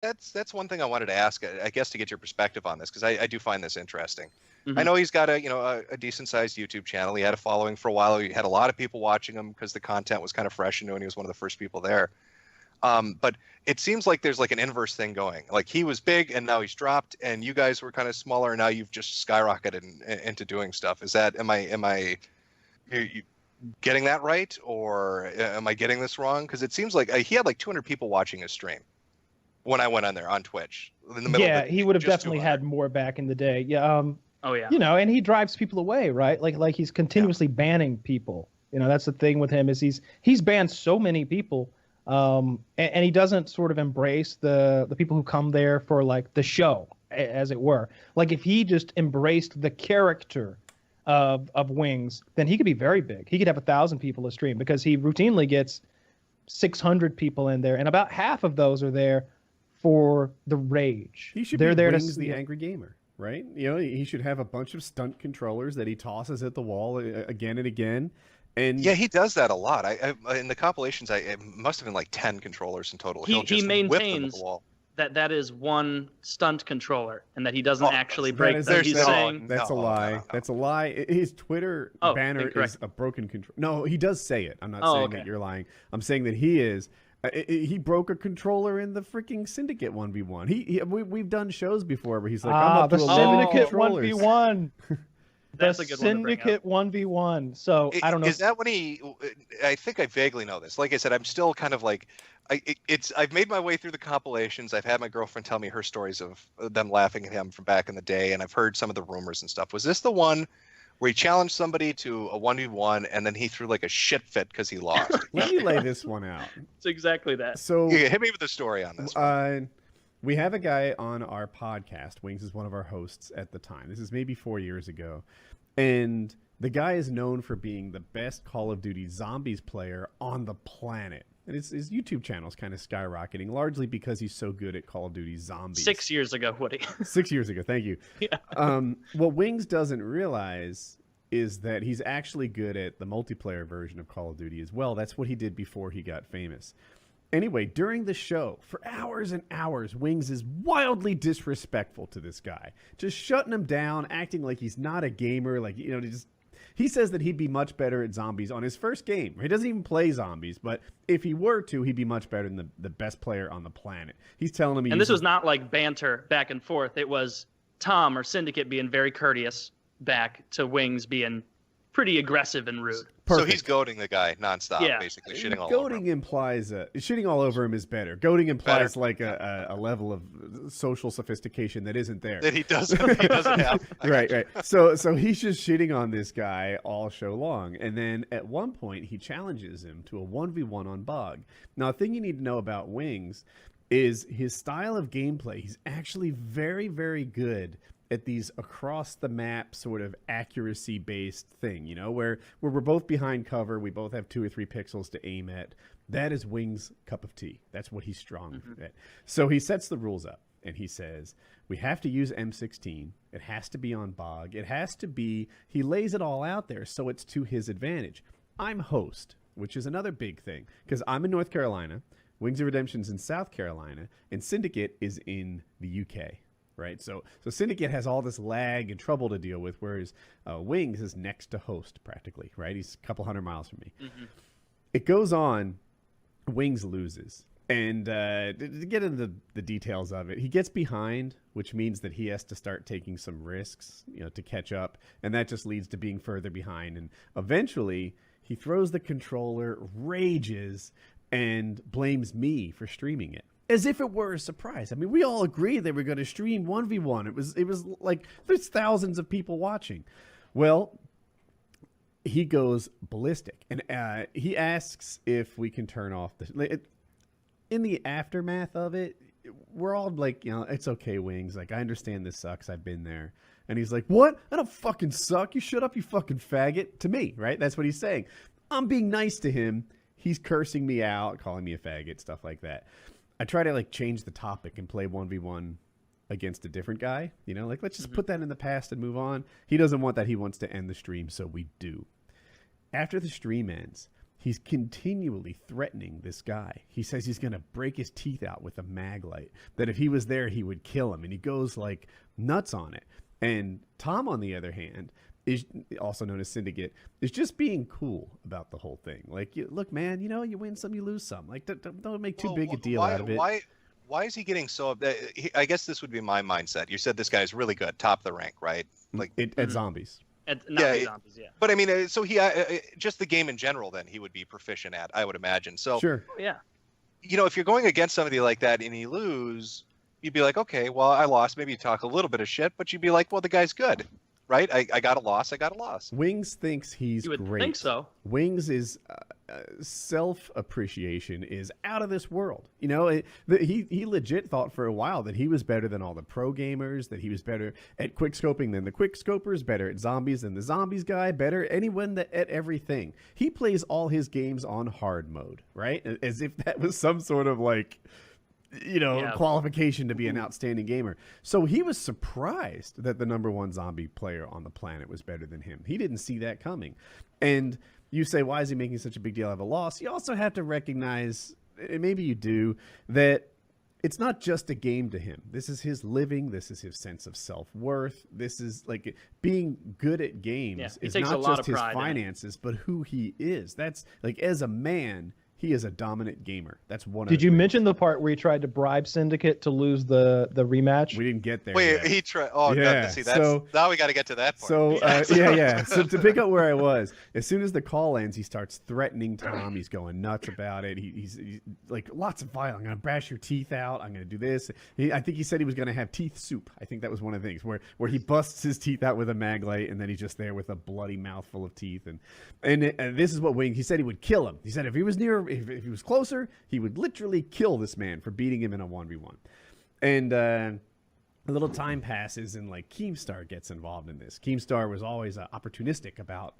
That's one thing I wanted to ask, I guess, to get your perspective on this, because I do find this interesting. I Mhm. know he's got a decent sized YouTube channel. He had a following for a while. He had a lot of people watching him because the content was kind of fresh and new, and he was one of the first people there. But it seems like there's like an inverse thing going. Like he was big and now he's dropped, and you guys were kind of smaller, and now you've just skyrocketed into doing stuff. Is that am I you getting that right, or am I getting this wrong? Because it seems like he had like 200 people watching his stream when I went on there on Twitch in the middle of Yeah, the he day, would have just definitely 200. had more back in the day. Yeah, Oh yeah. and he drives people away, right? Like he's continuously banning people. That's the thing with him is he's banned so many people, and he doesn't sort of embrace the people who come there for like the show, as it were. Like if he just embraced the character of Wings, then he could be very big. He could have 1,000 people a stream because he routinely gets 600 people in there, and about half of those are there for the rage. He should They're be there Wings to the Angry Gamer, right? You know, he should have a bunch of stunt controllers that he tosses at the wall again and again. And Yeah, he does that a lot. In the compilations, it must have been like 10 controllers in total. He'll just He whip them at maintains the wall. that is one stunt controller and that he doesn't Oh, actually that break is- them. there's He's no- saying that's a No, lie. no, no. That's a lie. His Twitter Oh, banner incorrect. is a broken control. No, he does say it. I'm not Oh, saying okay. that you're lying. I'm saying that he is. He broke a controller in the freaking Syndicate 1v1. We've done shows before where he's like, I'm up the to 11 Syndicate controllers. 1v1. That's the a good one to bring up. Syndicate 1v1. So I don't know. Is that when I think I vaguely know this. Like I said, I'm still kind of like, I've made my way through the compilations. I've had my girlfriend tell me her stories of them laughing at him from back in the day, and I've heard some of the rumors and stuff. Was this the one where he challenged somebody to a 1v1 and then he threw like a shit fit because he lost? Let me lay this one out. It's exactly that. So Yeah, hit me with the story on this one. we have a guy on our podcast. Wings is one of our hosts at the time. This is maybe 4 years ago. And the guy is known for being the best Call of Duty Zombies player on the planet. And his YouTube channel is kind of skyrocketing, largely because he's so good at Call of Duty Zombies. 6 years ago, Woody. 6 years ago, thank you. Yeah. What Wings doesn't realize is that he's actually good at the multiplayer version of Call of Duty as well. That's what he did before he got famous. Anyway, during the show, for hours and hours, Wings is wildly disrespectful to this guy. Just shutting him down, acting like he's not a gamer. Like, he says that he'd be much better at zombies on his first game. He doesn't even play zombies, but if he were to, he'd be much better than the best player on the planet. He's telling him And this was not like banter back and forth. It was Tom or Syndicate being very courteous back to Wings being pretty aggressive and rude. So he's goading the guy nonstop, Yeah. basically shitting all over Goading him. implies shitting all over him is better. Goading implies Better. like a level of social sophistication that isn't there. That he doesn't have. Right. So he's just shitting on this guy all show long, and then at one point he challenges him to a 1v1 on Bog. Now, a thing you need to know about Wings is his style of gameplay. He's actually very, very good at these across the map sort of accuracy based thing, where we're both behind cover, we both have 2 or 3 pixels to aim at. That is Wings' cup of tea. That's what he's strong at. So he sets the rules up and he says, we have to use M16. It has to be on Bog. It has to be, he lays it all out there so it's to his advantage. I'm host, which is another big thing, because I'm in North Carolina, Wings of Redemption's in South Carolina, and Syndicate is in the UK. Right, so Syndicate has all this lag and trouble to deal with, whereas Wings is next to host practically. Right, he's a couple hundred miles from me. Mm-hmm. It goes on. Wings loses, and to get into the details of it, he gets behind, which means that he has to start taking some risks, to catch up, and that just leads to being further behind. And eventually, he throws the controller, rages, and blames me for streaming it. As if it were a surprise. I mean, we all agreed they were going to stream 1v1. It was like there's thousands of people watching. Well, he goes ballistic, and he asks if we can turn off in the aftermath of it, we're all like, it's okay, Wings. Like, I understand this sucks. I've been there. And he's like, what? I don't fucking suck. You shut up, you fucking faggot. To me, right? That's what he's saying. I'm being nice to him. He's cursing me out, calling me a faggot, stuff like that. I try to change the topic and play 1v1 against a different guy. Let's just put that in the past and move on. He doesn't want that. He wants to end the stream, so we do. After the stream ends, he's continually threatening this guy. He says he's going to break his teeth out with a mag light, that if he was there, he would kill him. And he goes like nuts on it. And Tom, on the other hand, is also known as Syndicate, is just being cool about the whole thing. Like, look, man, you win some, you lose some. Like, don't make too big a deal out of it. Why is he getting so? I guess this would be my mindset. You said this guy's really good, top of the rank, right? Like at zombies. Zombies, yeah. But I mean, so he just the game in general, then he would be proficient at, I would imagine. So sure, yeah. If you're going against somebody like that and you lose, you'd be like, okay, well, I lost. Maybe you talk a little bit of shit, but you'd be like, well, the guy's good, right? I got a loss. I got a loss. Wings thinks he's you would great. Think so. Wings is self-appreciation is out of this world. He legit thought for a while that he was better than all the pro gamers, that he was better at quickscoping than the quickscopers, better at zombies than the zombies guy, better anyone at everything. He plays all his games on hard mode, right? As if that was some sort of qualification to be an outstanding gamer. So he was surprised that the #1 zombie player on the planet was better than him. He didn't see that coming. And you say, why is he making such a big deal out of a loss? You also have to recognize, and maybe you do, that it's not just a game to him. This is his living. This is his sense of self-worth. This is like being good at games is not just his finances, but who he is. That's like, as a man, he is a dominant gamer. That's one. Did you mention the part where he tried to bribe Syndicate to lose the rematch? We didn't get there. Wait, yet. he tried. Oh, yeah. See, now we got to get to that part. So yeah. So to pick up where I was, as soon as the call ends, he starts threatening Tom. He's going nuts about it. He's like, lots of violence. I'm going to bash your teeth out. I'm going to do this. I think he said he was going to have teeth soup. I think that was one of the things where he busts his teeth out with a mag light, and then he's just there with a bloody mouthful of teeth. And this is what Wing. He said he would kill him. He said if he was near. If he was closer, he would literally kill this man for beating him in a 1v1. And a little time passes, and like Keemstar gets involved in this. Keemstar was always opportunistic about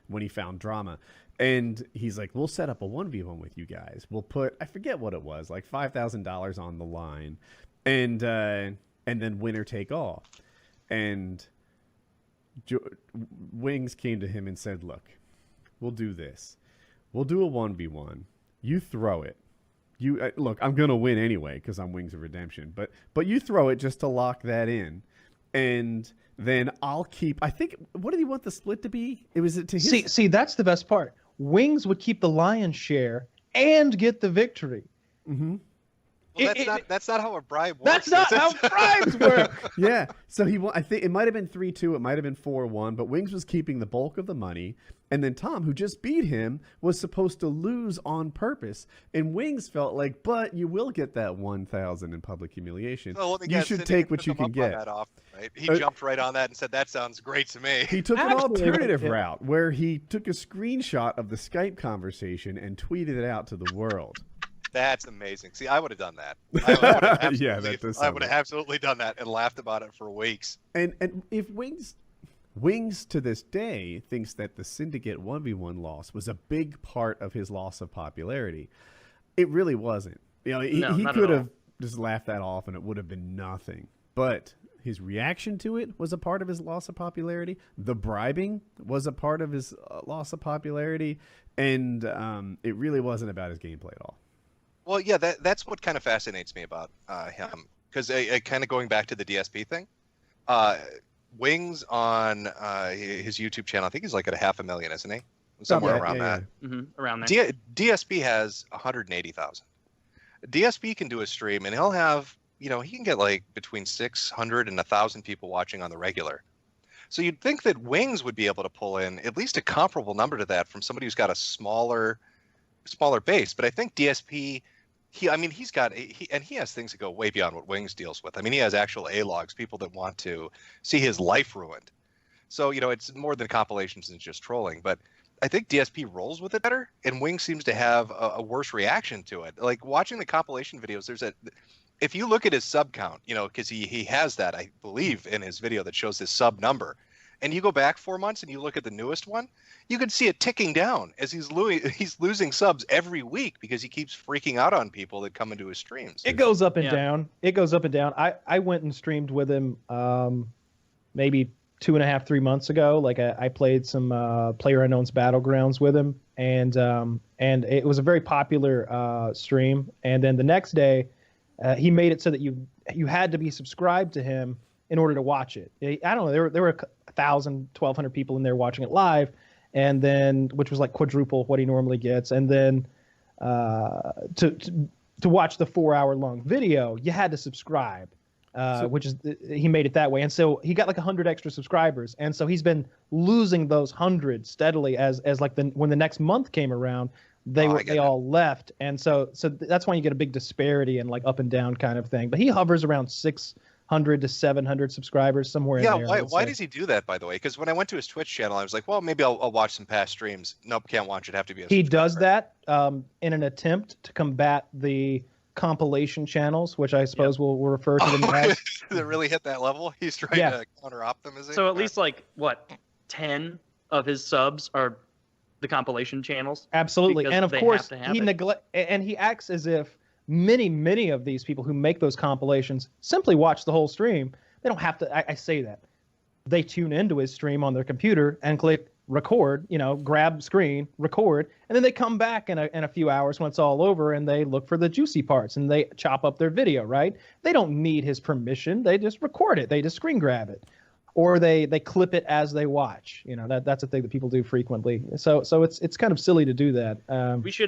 when he found drama. And he's like, we'll set up a 1v1 with you guys. We'll put, I forget what it was, like $5,000 on the line. And then winner take all. And Wings came to him and said, look, we'll do this. We'll do a 1v1. You throw it. Look, I'm going to win anyway because I'm Wings of Redemption. But you throw it just to lock that in. And then I'll keep, I think, what did he want the split to be? It was to his... See, that's the best part. Wings would keep the lion's share and get the victory. Mm-hmm. Well, that's not how a bribe works. That's not how bribes work. Yeah. So I think it might have been 3-2. It might have been 4-1. But Wings was keeping the bulk of the money. And then Tom, who just beat him, was supposed to lose on purpose. And Wings felt like, but you will get that 1,000 in public humiliation. Well, you should take what you can get. Right? He jumped right on that and said, that sounds great to me. He took an alternative route where he took a screenshot of the Skype conversation and tweeted it out to the world. That's amazing. See, I would have done that. I would have absolutely done that and laughed about it for weeks. And if Wings to this day thinks that the Syndicate 1v1 loss was a big part of his loss of popularity, it really wasn't. He could have just laughed that off and it would have been nothing. But his reaction to it was a part of his loss of popularity. The bribing was a part of his loss of popularity. And it really wasn't about his gameplay at all. Well, yeah, that's what kind of fascinates me about him. Because kind of going back to the DSP thing, Wings on his YouTube channel, I think he's like at 500,000, isn't he? Somewhere around that. Mm-hmm, around there. DSP has 180,000. DSP can do a stream, and he'll have, he can get like between 600 and 1,000 people watching on the regular. So you'd think that Wings would be able to pull in at least a comparable number to that from somebody who's got a smaller base. But I think DSP... He has things that go way beyond what Wings deals with. I mean, he has actual A-logs, people that want to see his life ruined. So, it's more than compilations and just trolling. But I think DSP rolls with it better, and Wings seems to have a worse reaction to it. Like, watching the compilation videos, if you look at his sub count, because he has that, I believe, in his video that shows his sub number, and you go back 4 months and you look at the newest one, you can see it ticking down as he's losing subs every week because he keeps freaking out on people that come into his streams. It goes up and down. It goes up and down. I went and streamed with him maybe 2.5, 3 months ago. Like I played some PlayerUnknown's Battlegrounds with him, and it was a very popular stream. And then the next day, he made it so that you had to be subscribed to him in order to watch it. I don't know. There were 1,000, 1,200 people in there watching it live, and then which was like quadruple what he normally gets. And then to watch the 4-hour long video, you had to subscribe. Which is he made it that way, and so he got like 100 extra subscribers, and so he's been losing those 100 steadily as like when the next month came around, they all left, and so that's why you get a big disparity and like up and down kind of thing. But he hovers around 600 to 700 subscribers somewhere in there. Yeah, why does he do that, by the way? Because when I went to his Twitch channel, I was like, well, maybe I'll watch some past streams. Nope, can't watch it. Have to be a He subscriber. does that in an attempt to combat the compilation channels, which I suppose we'll refer to them as. That really hit that level? He's trying to counter-op them, is he? So at least like, what, 10 of his subs are the compilation channels? Absolutely. Because And of they course, have to have it. he acts as if many of these people who make those compilations simply watch the whole stream. They don't have to, I say that. They tune into his stream on their computer and click record, grab screen, record, and then they come back in a few hours when it's all over, and they look for the juicy parts and they chop up their video, right? They don't need his permission. They just record it. They just screen grab it, or they clip it as they watch. That's a thing that people do frequently. So it's kind of silly to do that. We should